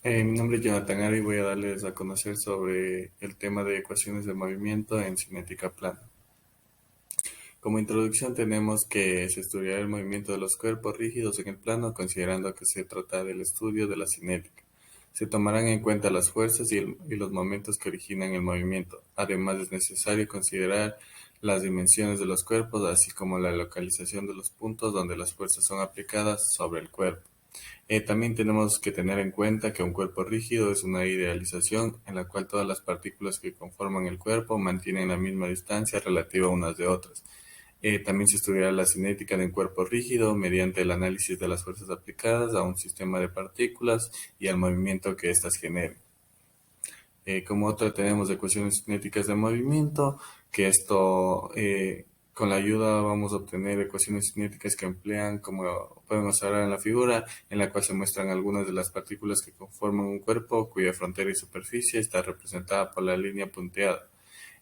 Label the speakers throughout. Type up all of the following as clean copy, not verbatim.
Speaker 1: Mi nombre es Jonathan Ari y voy a darles a conocer sobre el tema de ecuaciones de movimiento en cinética plana. Como introducción tenemos que se estudiará el movimiento de los cuerpos rígidos en el plano considerando que se trata del estudio de la cinética. Se tomarán en cuenta las fuerzas y los momentos que originan el movimiento. Además es necesario considerar las dimensiones de los cuerpos, así como la localización de los puntos donde las fuerzas son aplicadas sobre el cuerpo. También tenemos que tener en cuenta que un cuerpo rígido es una idealización en la cual todas las partículas que conforman el cuerpo mantienen la misma distancia relativa unas de otras. También se estudiará la cinética de un cuerpo rígido mediante el análisis de las fuerzas aplicadas a un sistema de partículas y al movimiento que éstas generen. Como otra tenemos ecuaciones cinéticas de movimiento, que esto con la ayuda vamos a obtener ecuaciones cinéticas que emplean, como podemos ver en la figura, en la cual se muestran algunas de las partículas que conforman un cuerpo cuya frontera y superficie está representada por la línea punteada.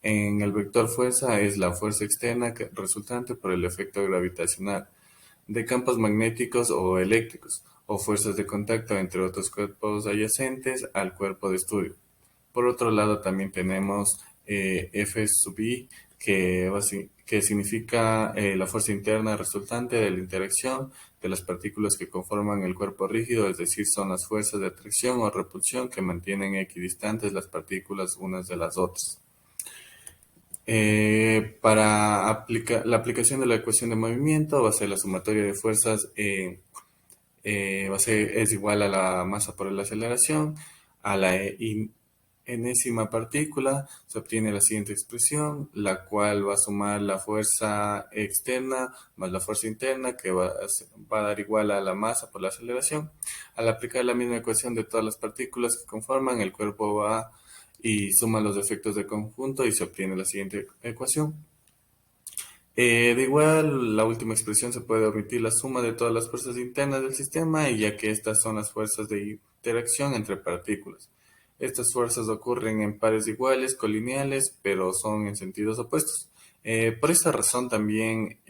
Speaker 1: En el vector fuerza es la fuerza externa resultante por el efecto gravitacional de campos magnéticos o eléctricos, o fuerzas de contacto entre otros cuerpos adyacentes al cuerpo de estudio. Por otro lado, también tenemos F sub I, que significa la fuerza interna resultante de la interacción de las partículas que conforman el cuerpo rígido, es decir, son las fuerzas de atracción o repulsión que mantienen equidistantes las partículas unas de las otras. Para la aplicación de la ecuación de movimiento va a ser la sumatoria de fuerzas es igual a la masa por la aceleración, a la enésima partícula, se obtiene la siguiente expresión, la cual va a sumar la fuerza externa más la fuerza interna, que va a dar igual a la masa por la aceleración. Al aplicar la misma ecuación de todas las partículas que conforman, el cuerpo va y suma los efectos de conjunto y se obtiene la siguiente ecuación. De igual, la última expresión se puede omitir la suma de todas las fuerzas internas del sistema, y ya que estas son las fuerzas de interacción entre partículas. Estas fuerzas ocurren en pares iguales, colineales, pero son en sentidos opuestos. Por esta razón también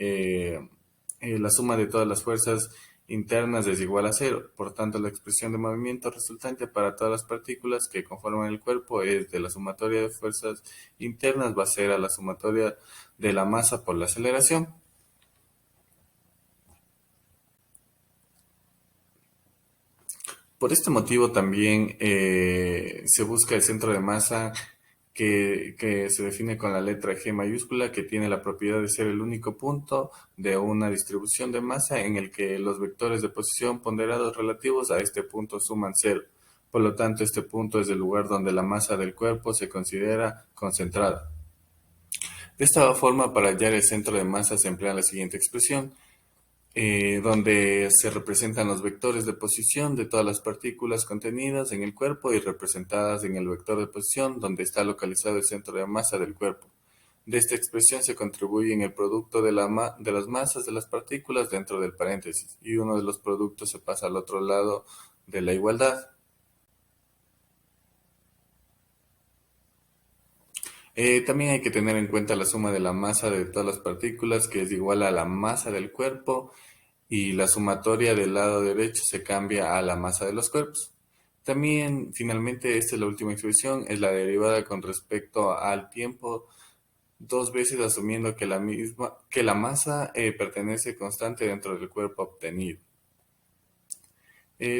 Speaker 1: la suma de todas las fuerzas internas es igual a cero. Por tanto, la expresión de movimiento resultante para todas las partículas que conforman el cuerpo es de la sumatoria de fuerzas internas va a ser a la sumatoria de la masa por la aceleración. Por este motivo también se busca el centro de masa que se define con la letra G mayúscula, que tiene la propiedad de ser el único punto de una distribución de masa en el que los vectores de posición ponderados relativos a este punto suman cero. Por lo tanto, este punto es el lugar donde la masa del cuerpo se considera concentrada. De esta forma, para hallar el centro de masa se emplea la siguiente expresión, donde se representan los vectores de posición de todas las partículas contenidas en el cuerpo y representadas en el vector de posición donde está localizado el centro de masa del cuerpo. De esta expresión se contribuye en el producto de las masas de las partículas dentro del paréntesis, y uno de los productos se pasa al otro lado de la igualdad. También hay que tener en cuenta la suma de la masa de todas las partículas, que es igual a la masa del cuerpo, y la sumatoria del lado derecho se cambia a la masa de los cuerpos. También, finalmente, esta es la última expresión, es la derivada con respecto al tiempo, dos veces asumiendo que la masa pertenece constante dentro del cuerpo obtenido.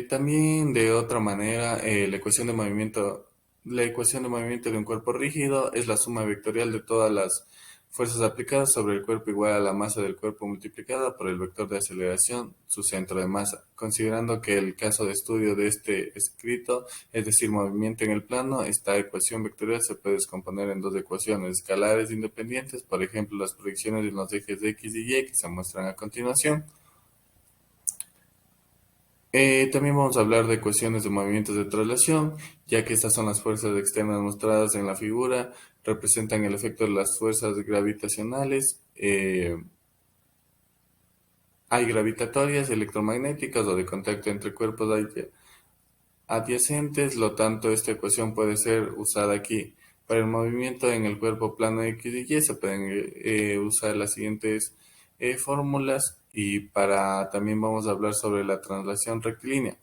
Speaker 1: También de otra manera, la ecuación de movimiento de un cuerpo rígido es la suma vectorial de todas las fuerzas aplicadas sobre el cuerpo igual a la masa del cuerpo multiplicada por el vector de aceleración, su centro de masa. Considerando que el caso de estudio de este escrito, es decir, movimiento en el plano, esta ecuación vectorial se puede descomponer en dos ecuaciones escalares independientes, por ejemplo, las proyecciones en los ejes de X y Y que se muestran a continuación. También vamos a hablar de ecuaciones de movimientos de traslación, ya que estas son las fuerzas externas mostradas en la figura, representan el efecto de las fuerzas gravitacionales, hay gravitatorias, electromagnéticas o de contacto entre cuerpos adyacentes, lo tanto esta ecuación puede ser usada aquí. Para el movimiento en el cuerpo plano X y Y se pueden usar las siguientes fórmulas, y también vamos a hablar sobre la translación rectilínea.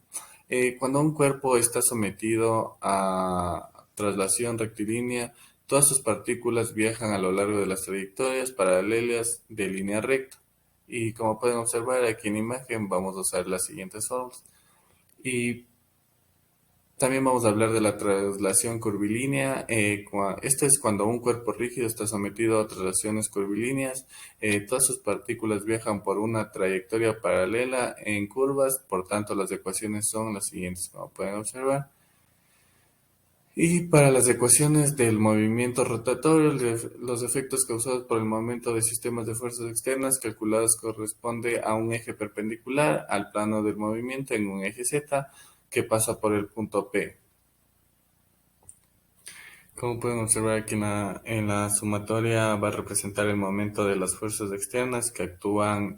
Speaker 1: Cuando un cuerpo está sometido a traslación rectilínea, todas sus partículas viajan a lo largo de las trayectorias paralelas de línea recta. Y como pueden observar aquí en imagen, vamos a usar las siguientes fórmulas. Y también vamos a hablar de la traslación curvilínea. Esto es cuando un cuerpo rígido está sometido a traslaciones curvilíneas. Todas sus partículas viajan por una trayectoria paralela en curvas, por tanto las ecuaciones son las siguientes, como pueden observar. Y para las ecuaciones del movimiento rotatorio, los efectos causados por el movimiento de sistemas de fuerzas externas calculados corresponde a un eje perpendicular al plano del movimiento en un eje Z que pasa por el punto P. Como pueden observar aquí en la sumatoria va a representar el momento de las fuerzas externas que actúan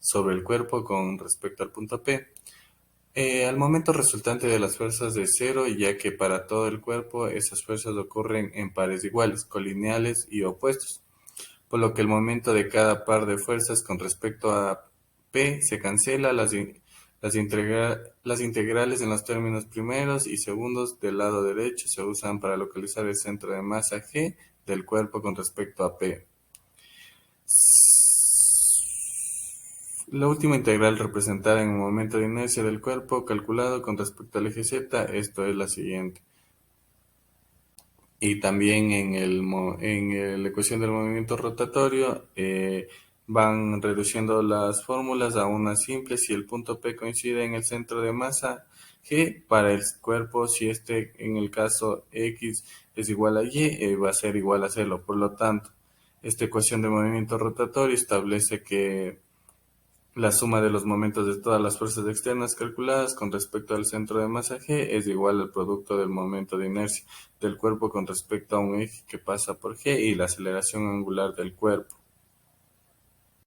Speaker 1: sobre el cuerpo con respecto al punto P. Al momento resultante de las fuerzas de cero, ya que para todo el cuerpo esas fuerzas ocurren en pares iguales, colineales y opuestos, por lo que el momento de cada par de fuerzas con respecto a P se cancela, las integrales en los términos primeros y segundos del lado derecho se usan para localizar el centro de masa G del cuerpo con respecto a P. La última integral representada en el momento de inercia del cuerpo calculado con respecto al eje Z, esto es la siguiente. Y también en la ecuación del movimiento rotatorio van reduciendo las fórmulas a una simple si el punto P coincide en el centro de masa G para el cuerpo, si este en el caso X es igual a Y, va a ser igual a cero. Por lo tanto, esta ecuación de movimiento rotatorio establece que la suma de los momentos de todas las fuerzas externas calculadas con respecto al centro de masa G es igual al producto del momento de inercia del cuerpo con respecto a un eje que pasa por G y la aceleración angular del cuerpo.